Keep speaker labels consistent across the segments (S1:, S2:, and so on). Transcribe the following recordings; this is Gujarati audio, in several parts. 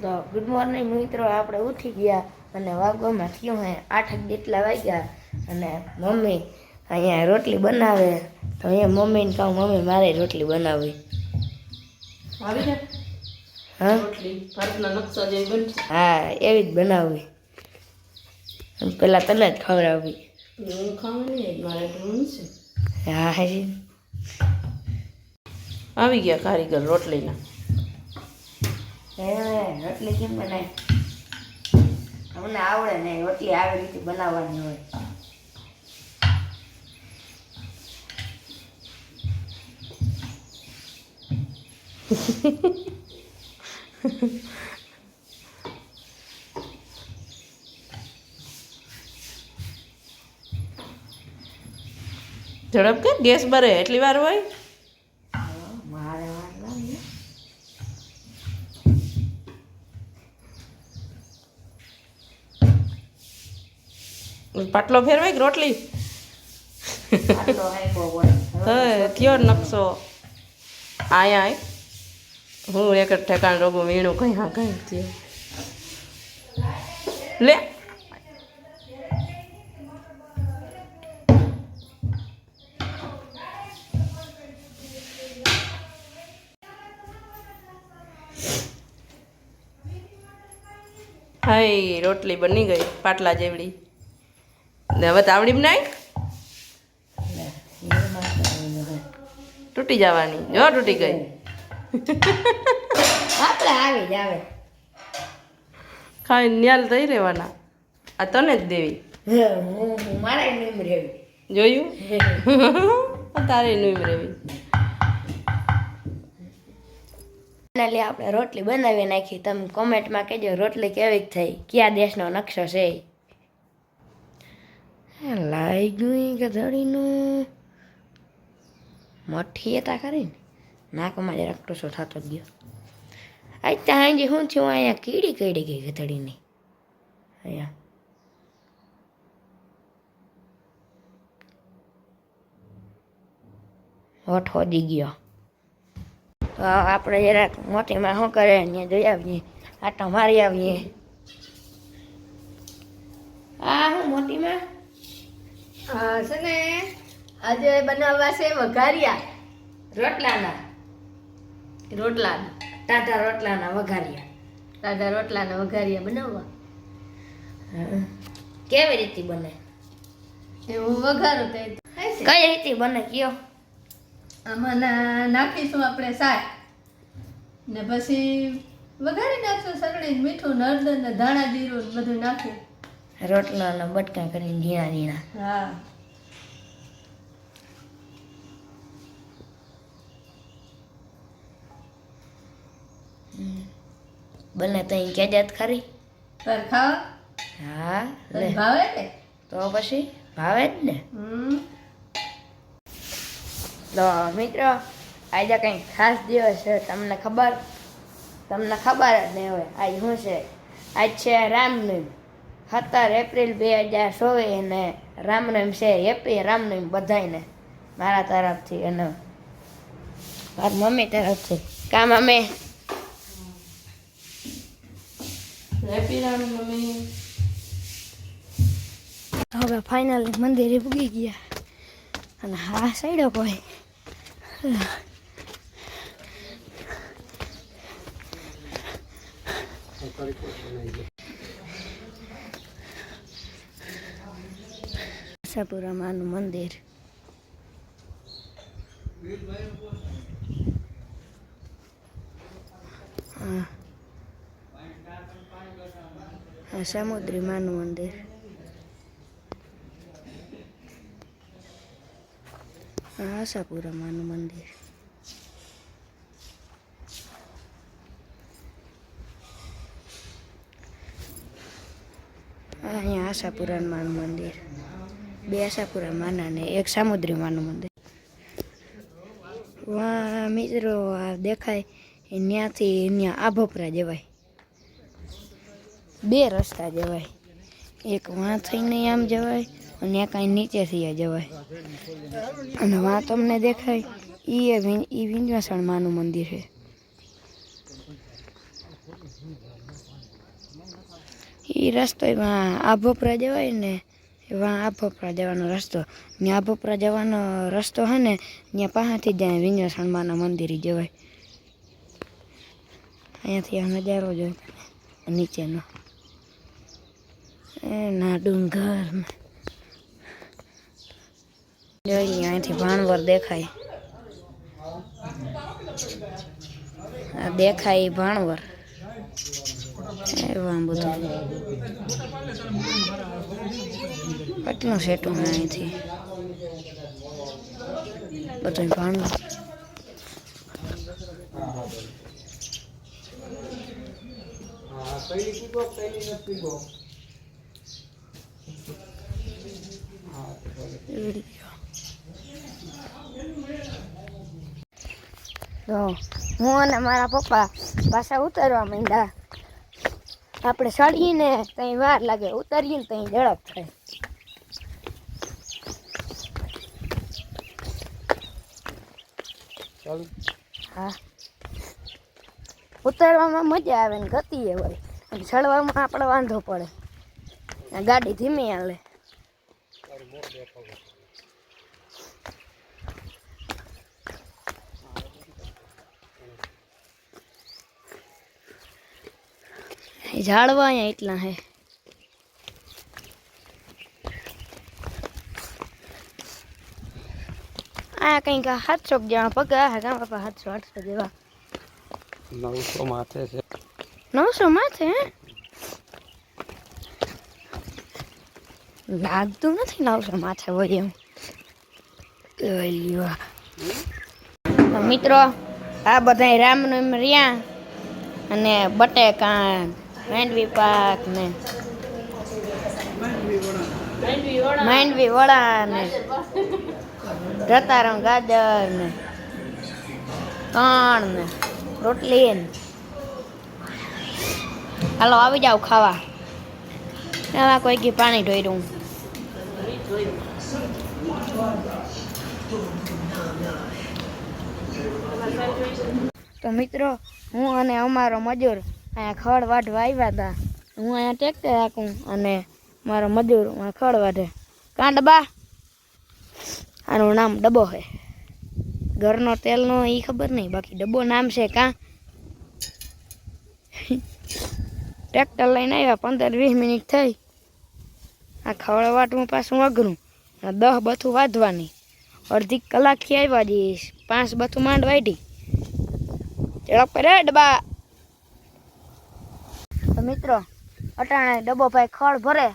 S1: તો ગુડ મોર્નિંગ મિત્રો, આપણે ઉઠી ગયા અને વાગવામાં થયું હે 8 જેટલા વાગ્યા અને મમ્મી અહીંયા રોટલી બનાવે. તો અહીંયા મમ્મીને કહું, મમ્મી મારે રોટલી બનાવવી.
S2: આવી છે
S1: હા,
S2: રોટલી ભારતનો નકશો જેવી બનશે.
S1: હા, એવી જ બનાવવી. પેલા તને જ ખવડાવવી.
S2: હું ખાવાની મારે ઢૂંઢ છે.
S1: હા હાજી,
S2: આવી ગયા કારીગર રોટલીના.
S1: રોટલી કેમ બનાય? અમને આવડે ને, રોટલી આવી રીતે બનાવવાની હોય.
S2: ઝડપ કે ગેસ બરે એટલી વાર હોય.
S1: મારે વાર લાગે.
S2: પાટલો ફેરવાય કે રોટલી
S1: આટલો હાઈકો હોય.
S2: કયો નકશો આયા હું એક જ ઠેકાણ રોગું વીણું કઈ હા કઈ થયું લે. હાય રોટલી બની ગઈ પાટલા જેવડી. ને હવે તાવડી બનાય તૂટી જવાની. જો તૂટી ગઈ.
S1: આપણે આવી જ આવે.
S2: ખાઈ ન્યાલ થઈ રહેવાના. આ તને જ દેવી.
S1: મારે નિમ રહેવી.
S2: જોયું તારે નહીં રહેવી.
S1: ફાઇનલી આપણે રોટલી બનાવી નાખી. તમે કોમેન્ટમાં કહેજો રોટલી કેવી થઈ, કયા દેશનો નકશો છે. લાઈ ગયું ગધડીનું મઠી હતા ખરી ને, નાકમાં જરાક ટોસો થતો જ ગયો. આજ ત્યાં જે શું થયું, અહીંયા કીડી કઈડી ગઈ ગધડીની. અહીંયા હોઠ હોદી ગયો. તો આપણે જરાક મોટીમાં શું કરે ત્યાં જઈ આવીએ, આટો મારી આવીએ. હા, હું મોટીમાં
S3: હા છે ને, આજે બનાવવા છે વઘારિયા
S1: રોટલાના ટાટા રોટલાના વઘારિયા.
S3: સાદા રોટલાના વઘારિયા બનાવવા.
S1: કેવી રીતે બને?
S3: એવું વઘારું તો
S1: કઈ રીતે બને કયો?
S3: આમાં નાખીશું આપણે શાક ને પછી વઘારી નાખશું. સગડી મીઠું ને હળદર ને ધાણા જીરું ને બધું નાખી
S1: રોટલાના બટકા કરીને ઝીણા ઝીણા.
S3: હા
S1: બને તો અહીં કેજાત ખરી.
S3: તાર ખાવા
S1: હા
S3: તને
S1: લે,
S3: ભાવે ને?
S1: તો પછી ભાવે જ ને. તો મિત્રો, આજે કંઈક ખાસ દિવસ છે. તમને ખબર જ નહીં હોય આજ શું છે. આજ છે રામનવમી, 17 એપ્રિલ 2024 અને રામનવમી છે. હેપી રામનવમી બધાયને મારા તરફથી અને મારી મમ્મી તરફથી. કા મમ્મી?
S2: હેપી રામનવમી.
S1: હવે ફાઇનલી મંદિરે પૂગી ગયા અને હા સાઈડો કોઈ આશાપુરા માનું મંદિર. હા, સમુદ્રી માનું મંદિર. આશાપુરા માનું મંદિર. અહીંયા આશાપુરા માનું મંદિર. 2 આશાપુરા માના ને 1 સામુદ્રી માનું મંદિર. વાહ મિત્રો, આ દેખાય ત્યાંથી ત્યાં આભોપરા જવાય. 2 રસ્તા જવાય. એક વાં થઈને આમ જવાય અને કાંઈ નીચેથી જવાય. અને વાં તમને દેખાય એ વિંધ્યાસણ માનું મંદિર છે. એ રસ્તો એમાં આભોપરા જવાય ને એમાં આભોપરા જવાનો રસ્તો ત્યાં આભોપરા જવાનો રસ્તો હે ને ત્યાં પાસેથી જાય વિંજેસણમાના મંદિરે જવાય. અહીંયાથી આ નજારો જોયો નીચેનો એના ડુંગર જોઈએ અહીંથી ભાણવર દેખાય. આ દેખાય ઈ ભાણવર એવા બધું કેટલું સેટું ને અહીંથી બધું ભાણવર. તો હું અને મારા પપ્પા પાછા ઉતરવા માંડ્યા. આપણે ચડીને ત્યાં વાર લાગે, ઉતરીએ ને ત્યાં ઝડપ થાય. હા, ઉતરવામાં મજા આવે ને ગતિ એ હોય, અને ચડવામાં આપણે વાંધો પડે. ગાડી ધીમી હાલે. ઝાડવા અહીંયા એટલા હે. આ કંઈક 700 જેવા પગા હે કા બાપા? 700-800 જેવા.
S4: 900 માથે છે.
S1: 900 માથે હે? લાગતું નથી 900 માથે હોય એમ. તો મિત્રો આ બધા રામનવમી રહ્યા અને બટેકા માંડવી પાક ને માંડવી વડા ને રતારમ ગાજર ને કણ ને રોટલી ને. હાલો આવી જાવ ખાવા. એમાં કોઈ ઘી પાણી ઢોર્યું. તો મિત્રો હું અને અમારો મજૂર અહીંયા ખડ વાઢવા આવ્યા હતા. હું અહીંયા ટ્રેક્ટર રાખું અને મારો મજૂર ખડ વાઢે. કાં ડબ્બા? આનું નામ ડબ્બો છે. ઘરનો તેલનો એ ખબર નહીં, બાકી ડબ્બો નામ છે. કાં ટ્રેક્ટર લઈને આવ્યા, 15-20 મિનિટ થઈ. આ ખડ વાટવું પાછું અઘરું, 10 બથું વાઢવાની. અડધી કલાકથી આવ્યા જઈશ, 5 બથું માંડ વાઢી. ઝડપ કરે ડબ્બા. તો મિત્રો અટાણે ડબ્બો ભાઈ ખડ ભરે,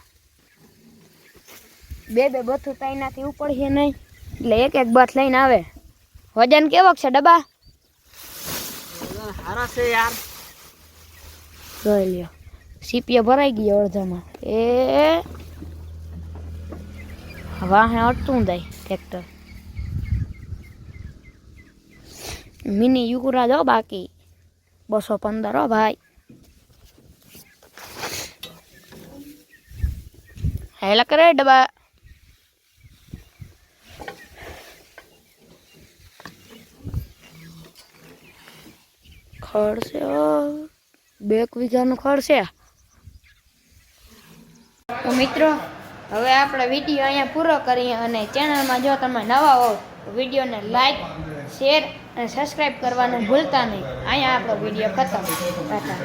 S1: 2 બથું તાઈનાથી ઉપડીએ નહીં, એટલે 1 બથ લઈને આવે. વજન કેવોક છે ડબ્બા?
S2: હારા છે યાર.
S1: જોઈ લ્યો, સીપીએ ભરાઈ ગયો અડધામાં. એ વાહે અટતું જાય ટ્રેક્ટર. મિની યુકુરા જો બાકી 215 હો ભાઈ. હેલા કરે ડબ્બા. ખડ છે 2 વીઘાનું ખડ છે. તો મિત્રો હવે આપણે વિડીયો અહીંયા પૂરો કરીએ, અને ચેનલમાં જો તમે નવા હો તો વિડીયોને લાઈક, શેર અને સબસ્ક્રાઈબ કરવાનું ભૂલતા નહીં. અહીંયા આપણો વિડીયો ખતમ. ટાટા.